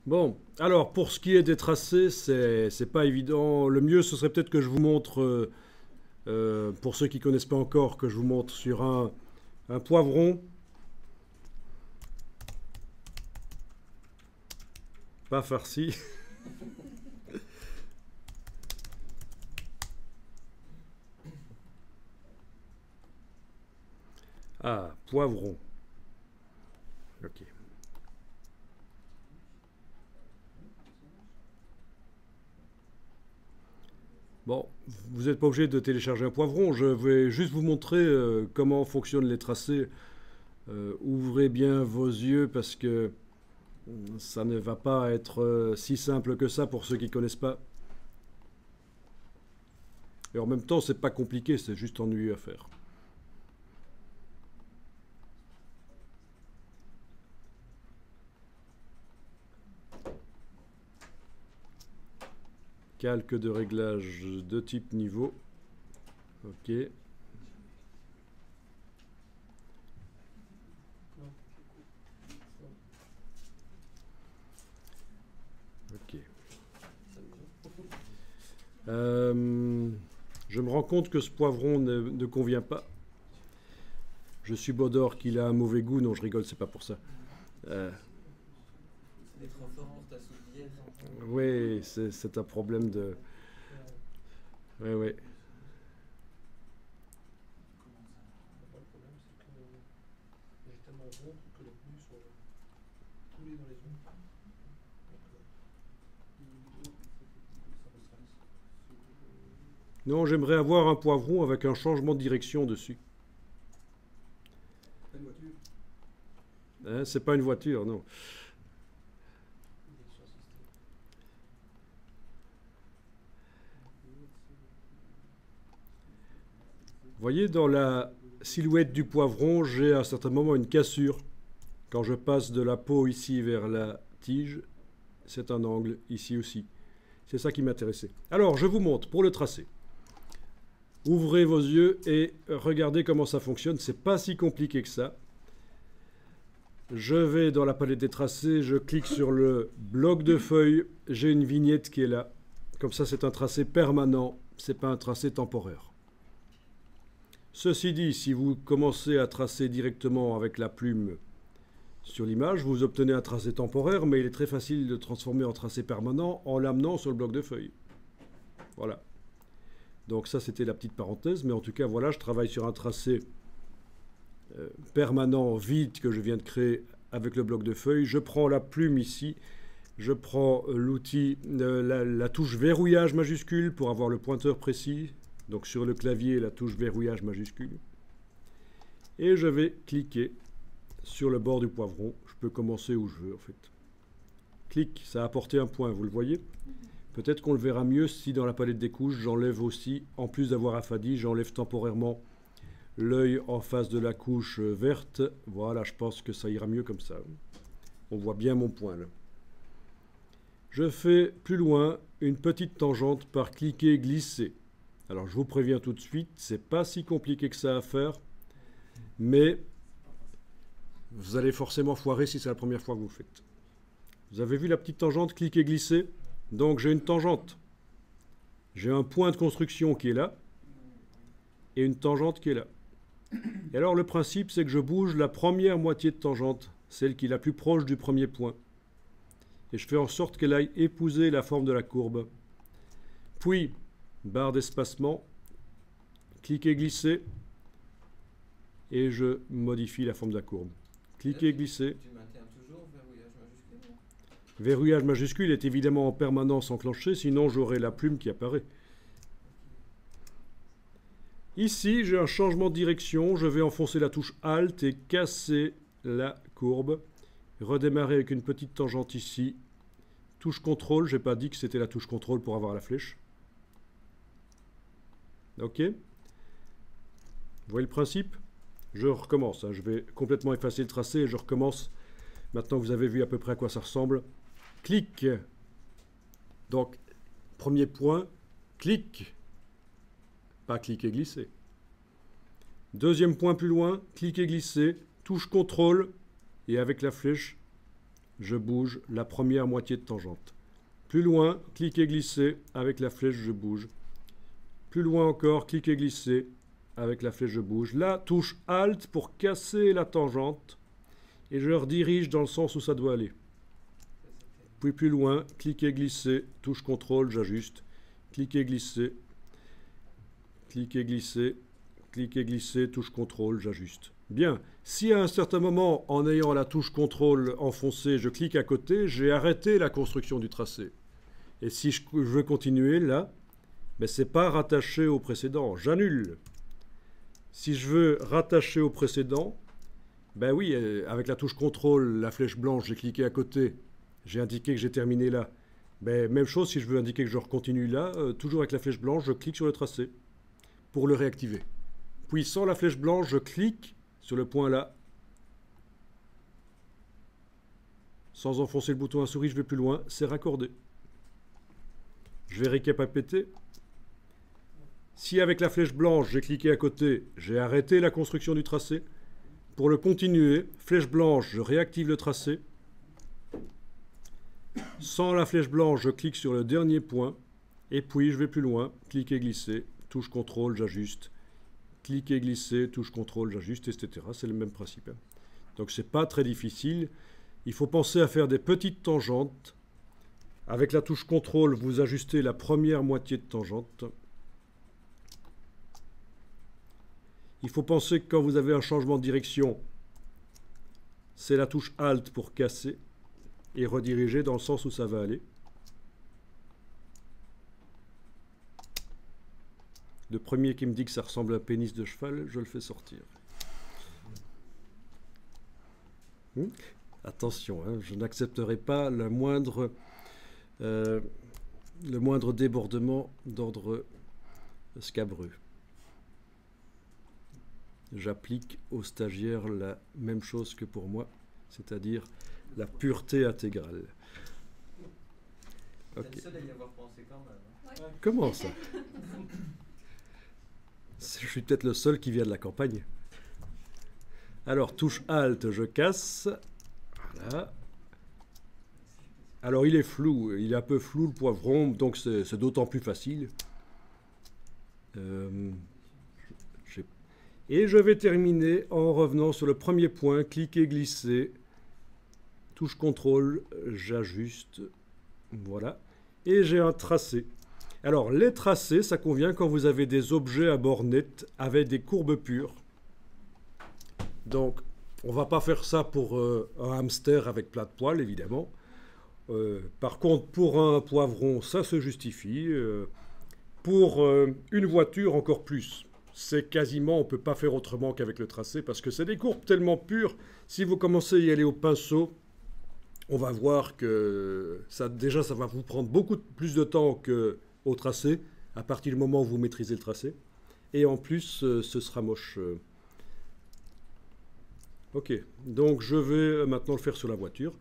Bon, alors pour ce qui est des tracés, c'est pas évident. Le mieux, ce serait peut-être que je vous montre, pour ceux qui connaissent pas encore, que je vous montre sur un poivron, pas farci. Ah, poivron. Ok. Bon, vous n'êtes pas obligé de télécharger un poivron. Je vais juste vous montrer comment fonctionnent les tracés. Ouvrez bien vos yeux parce que ça ne va pas être si simple que ça pour ceux qui ne connaissent pas. Et en même temps, c'est pas compliqué, c'est juste ennuyeux à faire. Calque de réglage de type niveau. Ok. Ok. Je me rends compte que ce poivron ne convient pas. Je suis Bodor qu'il a un mauvais goût. Non, je rigole, c'est pas pour ça. C'est trop fort pour ta soupe diète. Oui, c'est un problème de. Oui, oui. Le problème, c'est que j'ai tellement ventre que les pneus sont coulés dans les ongles. Donc, ça me stresse. Non, j'aimerais avoir un poivron avec un changement de direction dessus. Pas une voiture. Hein, c'est pas une voiture, non. Direction assistée. Vous voyez, dans la silhouette du poivron, j'ai à un certain moment une cassure. Quand je passe de la peau ici vers la tige, c'est un angle ici aussi. C'est ça qui m'intéressait. Alors, je vous montre pour le tracé. Ouvrez vos yeux et regardez comment ça fonctionne. C'est pas si compliqué que ça. Je vais dans la palette des tracés, je clique sur le bloc de feuilles, j'ai une vignette qui est là. Comme ça, c'est un tracé permanent, c'est pas un tracé temporaire. Ceci dit, si vous commencez à tracer directement avec la plume sur l'image, vous obtenez un tracé temporaire, mais il est très facile de transformer en tracé permanent en l'amenant sur le bloc de feuilles. Voilà. Donc ça, c'était la petite parenthèse, mais en tout cas, voilà, je travaille sur un tracé permanent vide que je viens de créer avec le bloc de feuilles. Je prends la plume ici, je prends l'outil, la touche verrouillage majuscule pour avoir le pointeur précis. Donc sur le clavier, la touche verrouillage majuscule. Et je vais cliquer sur le bord du poivron. Je peux commencer où je veux en fait. Clic, ça a apporté un point, vous le voyez. Peut-être qu'on le verra mieux si dans la palette des couches, j'enlève aussi, en plus d'avoir affadi, j'enlève temporairement l'œil en face de la couche verte. Voilà, je pense que ça ira mieux comme ça. On voit bien mon point là. Je fais plus loin une petite tangente par cliquer glisser. Alors je vous préviens tout de suite, c'est pas si compliqué que ça à faire, mais vous allez forcément foirer si c'est la première fois que vous le faites. Vous avez vu la petite tangente cliquer glisser? Donc j'ai une tangente. J'ai un point de construction qui est là et une tangente qui est là. Et alors le principe, c'est que je bouge la première moitié de tangente, celle qui est la plus proche du premier point. Et je fais en sorte qu'elle aille épouser la forme de la courbe. Puis, barre d'espacement, cliquez glisser, et je modifie la forme de la courbe. Cliquez glisser. Tu maintiens toujours verrouillage majuscule, non? Verrouillage majuscule est évidemment en permanence enclenché, sinon j'aurai la plume qui apparaît. Ici, j'ai un changement de direction. Je vais enfoncer la touche Alt et casser la courbe. Redémarrer avec une petite tangente ici. Touche CTRL. Je n'ai pas dit que c'était la touche CTRL pour avoir la flèche. OK. Vous voyez le principe? Je recommence. Je vais complètement effacer le tracé et je recommence. Maintenant que vous avez vu à peu près à quoi ça ressemble. Clic. Donc, premier point. Clic. Pas cliquer glisser. Deuxième point plus loin, cliquer glisser, touche CTRL et avec la flèche, je bouge la première moitié de tangente. Plus loin, cliquez, glissez, avec la flèche, je bouge. Plus loin encore, cliquez, glissez, avec la flèche, je bouge. Là, touche Alt pour casser la tangente, et je redirige dans le sens où ça doit aller. Puis plus loin, cliquez, glissez, touche CTRL, j'ajuste. Cliquez, glissez, cliquez, glissez, cliquez, glissez, touche CTRL, j'ajuste. Bien, si à un certain moment, en ayant la touche CTRL enfoncée, je clique à côté, j'ai arrêté la construction du tracé. Et si je veux continuer, là, ben, ce n'est pas rattaché au précédent, j'annule. Si je veux rattacher au précédent, ben oui, avec la touche CTRL, la flèche blanche, j'ai cliqué à côté, j'ai indiqué que j'ai terminé là. Ben, même chose, si je veux indiquer que je continue là, toujours avec la flèche blanche, je clique sur le tracé pour le réactiver. Puis sans la flèche blanche, je clique sur le point là. Sans enfoncer le bouton à souris, je vais plus loin, c'est raccordé. Je vais récapituler. Si avec la flèche blanche, j'ai cliqué à côté, j'ai arrêté la construction du tracé. Pour le continuer, flèche blanche, je réactive le tracé. Sans la flèche blanche, je clique sur le dernier point. Et puis, je vais plus loin, cliquer, glisser, touche CTRL, j'ajuste. Cliquer, glisser, touche CTRL, j'ajuste, etc. C'est le même principe. Donc, ce n'est pas très difficile. Il faut penser à faire des petites tangentes. Avec la touche CTRL, vous ajustez la première moitié de tangente. Il faut penser que quand vous avez un changement de direction, c'est la touche Alt pour casser et rediriger dans le sens où ça va aller. Le premier qui me dit que ça ressemble à un pénis de cheval, je le fais sortir. Attention, hein, je n'accepterai pas le moindre débordement d'ordre scabreux. J'applique aux stagiaires la même chose que pour moi, c'est-à-dire la pureté intégrale. Okay. C'est le seul à y avoir pensé quand même. Ouais. Comment ça? Je suis peut-être le seul qui vient de la campagne. Alors, touche Alt, je casse. Voilà. Alors, il est flou. Il est un peu flou, le poivron, donc c'est d'autant plus facile. Et je vais terminer en revenant sur le premier point, cliquer, glisser, touche CTRL, j'ajuste, voilà, et j'ai un tracé. Alors, les tracés, ça convient quand vous avez des objets à bord net avec des courbes pures. Donc, on ne va pas faire ça pour un hamster avec plein de poils, évidemment. Par contre, pour un poivron, ça se justifie. Pour une voiture, encore plus. C'est quasiment, on ne peut pas faire autrement qu'avec le tracé, parce que c'est des courbes tellement pures. Si vous commencez à y aller au pinceau, on va voir que déjà, ça va vous prendre beaucoup plus de temps qu'au tracé, à partir du moment où vous maîtrisez le tracé. Et en plus, ce sera moche. Ok, donc je vais maintenant le faire sur la voiture.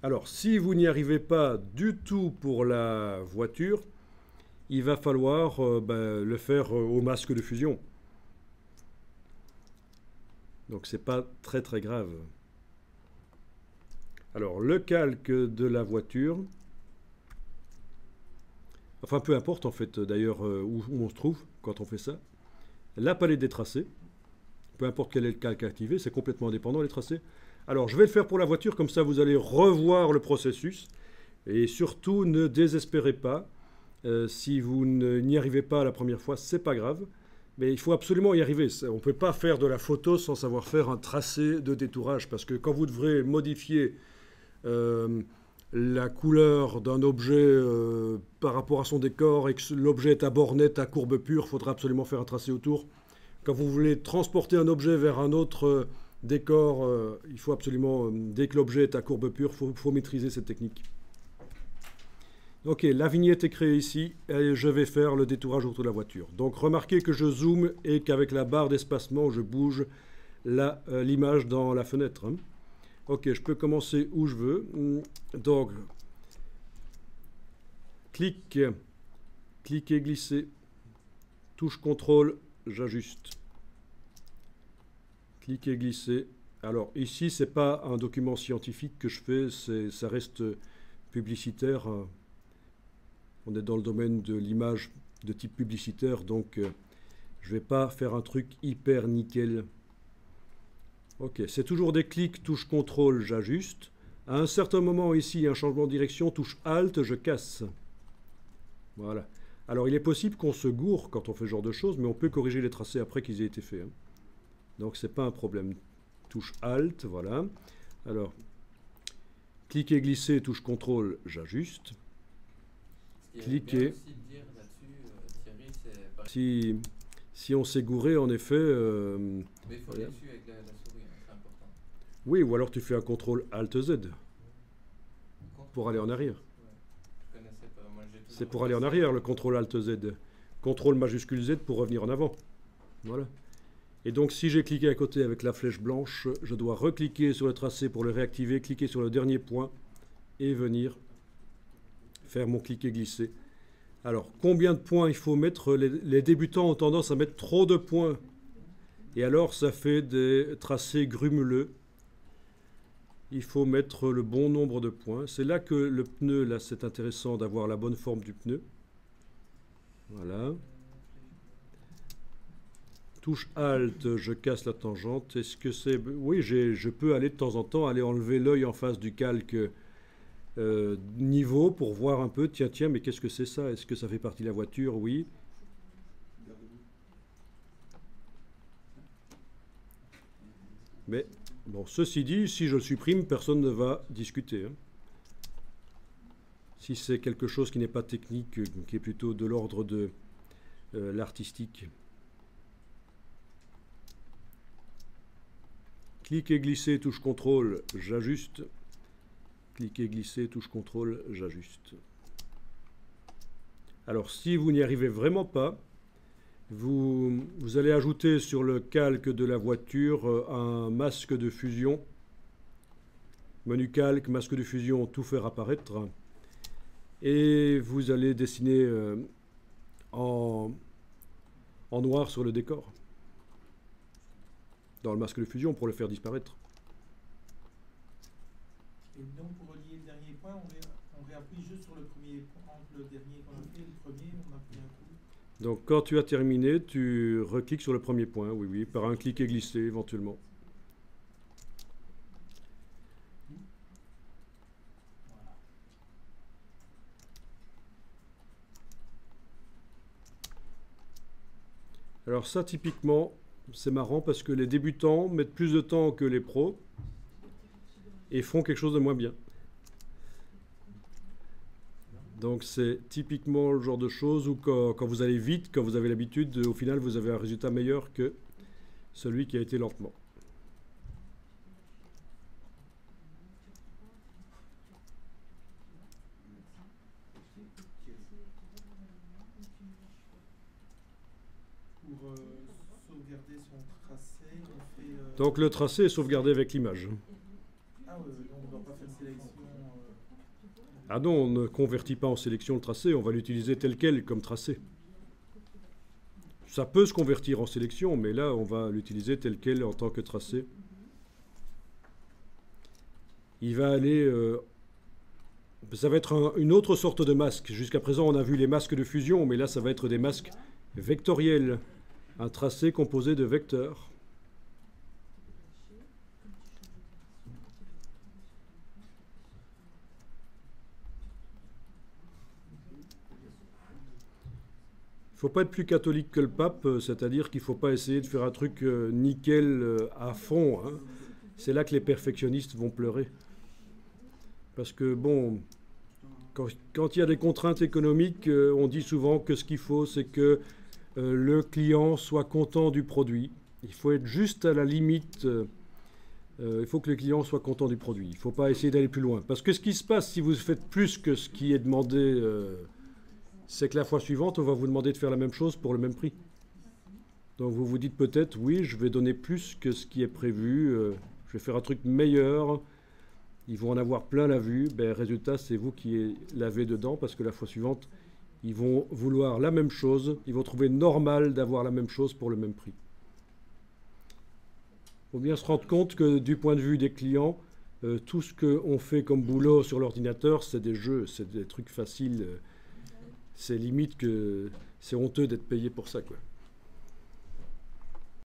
Alors, si vous n'y arrivez pas du tout pour la voiture, il va falloir le faire au masque de fusion. Donc, ce n'est pas très très grave. Alors, le calque de la voiture, enfin peu importe en fait d'ailleurs où on se trouve quand on fait ça, la palette des tracés, peu importe quel est le calque activé, c'est complètement indépendant les tracés. Alors, je vais le faire pour la voiture, comme ça vous allez revoir le processus. Et surtout, ne désespérez pas. Si vous n'y arrivez pas la première fois, c'est pas grave. Mais il faut absolument y arriver. On ne peut pas faire de la photo sans savoir faire un tracé de détourage. Parce que quand vous devrez modifier la couleur d'un objet par rapport à son décor et que l'objet est à bord net, à courbe pure, il faudra absolument faire un tracé autour. Quand vous voulez transporter un objet vers un autre décor, il faut absolument, dès que l'objet est à courbe pure, il faut maîtriser cette technique. Ok, la vignette est créée ici et je vais faire le détourage autour de la voiture. Donc remarquez que je zoome et qu'avec la barre d'espacement, je bouge l'image dans la fenêtre. Hein. Ok, je peux commencer où je veux. Donc, cliquez, glisser, touche CTRL, j'ajuste. Cliquez, glisser, Alors ici, ce n'est pas un document scientifique que je fais, ça reste publicitaire. On est dans le domaine de l'image de type publicitaire, donc je ne vais pas faire un truc hyper nickel. Ok, c'est toujours des clics, touche CTRL, j'ajuste. À un certain moment ici, il y a un changement de direction, touche ALT, je casse. Voilà. Alors il est possible qu'on se gourre quand on fait ce genre de choses, mais on peut corriger les tracés après qu'ils aient été faits. Donc c'est pas un problème. Touche ALT, voilà. Alors, cliquer, glisser, touche CTRL, j'ajuste. Cliquer. Si on s'est gouré, en effet... mais il faut aller dessus avec la souris, c'est important. Oui, ou alors tu fais un CTRL ALT Z pour aller en arrière. Je connaissais pas. Moi, c'est pour aller en arrière, le CTRL ALT Z. CTRL majuscule Z pour revenir en avant. Voilà. Et donc, si j'ai cliqué à côté avec la flèche blanche, je dois recliquer sur le tracé pour le réactiver, cliquer sur le dernier point et venir faire mon cliquer-glisser. Alors, combien de points il faut mettre? Les débutants ont tendance à mettre trop de points. Et alors, ça fait des tracés grumeleux. Il faut mettre le bon nombre de points. C'est là que le pneu, là, c'est intéressant d'avoir la bonne forme du pneu. Voilà. Touche Alt, je casse la tangente. Est-ce que c'est... Oui, je peux aller de temps en temps aller enlever l'œil en face du calque niveau pour voir un peu. Tiens, mais qu'est-ce que c'est ça? Est-ce que ça fait partie de la voiture? Oui. Mais, bon, ceci dit, si je le supprime, personne ne va discuter. Si c'est quelque chose qui n'est pas technique, qui est plutôt de l'ordre de l'artistique. Cliquer, glisser, touche CTRL, j'ajuste. Cliquer, glisser, touche CTRL, j'ajuste. Alors, si vous n'y arrivez vraiment pas, vous allez ajouter sur le calque de la voiture un masque de fusion. Menu calque, masque de fusion, tout faire apparaître. Et vous allez dessiner en noir sur le décor. Dans le masque de fusion pour le faire disparaître. Et donc pour relier le dernier point, on réappuie juste sur le premier point, entre le dernier qu'on a fait et le premier, on appuie un coup. Donc quand tu as terminé, tu recliques sur le premier point, oui, par un clic et glisser éventuellement. Voilà. Alors ça, typiquement, c'est marrant parce que les débutants mettent plus de temps que les pros et font quelque chose de moins bien. Donc c'est typiquement le genre de choses où quand vous allez vite, quand vous avez l'habitude, au final vous avez un résultat meilleur que celui qui a été lentement. Pour sauvegarder son tracé, on fait... Donc le tracé est sauvegardé avec l'image. Ah oui, on ne doit pas faire sélection... Ah non, on ne convertit pas en sélection le tracé, on va l'utiliser tel quel comme tracé. Ça peut se convertir en sélection, mais là, on va l'utiliser tel quel en tant que tracé. Il va aller... ça va être une autre sorte de masque. Jusqu'à présent, on a vu les masques de fusion, mais là, ça va être des masques vectoriels. Un tracé composé de vecteurs. Il ne faut pas être plus catholique que le pape, c'est-à-dire qu'il ne faut pas essayer de faire un truc nickel à fond. Hein. C'est là que les perfectionnistes vont pleurer. Parce que, bon, quand il y a des contraintes économiques, on dit souvent que ce qu'il faut, c'est que le client soit content du produit. Il faut être juste à la limite. Il faut que le client soit content du produit. Il ne faut pas essayer d'aller plus loin. Parce que ce qui se passe si vous faites plus que ce qui est demandé... c'est que la fois suivante, on va vous demander de faire la même chose pour le même prix. Donc vous vous dites peut-être, oui, je vais donner plus que ce qui est prévu, je vais faire un truc meilleur, ils vont en avoir plein la vue, ben, résultat, c'est vous qui l'avez dedans, parce que la fois suivante, ils vont vouloir la même chose, ils vont trouver normal d'avoir la même chose pour le même prix. faut bien se rendre compte que du point de vue des clients, tout ce qu'on fait comme boulot sur l'ordinateur, c'est des jeux, c'est des trucs faciles. C'est limite que c'est honteux d'être payé pour ça, quoi.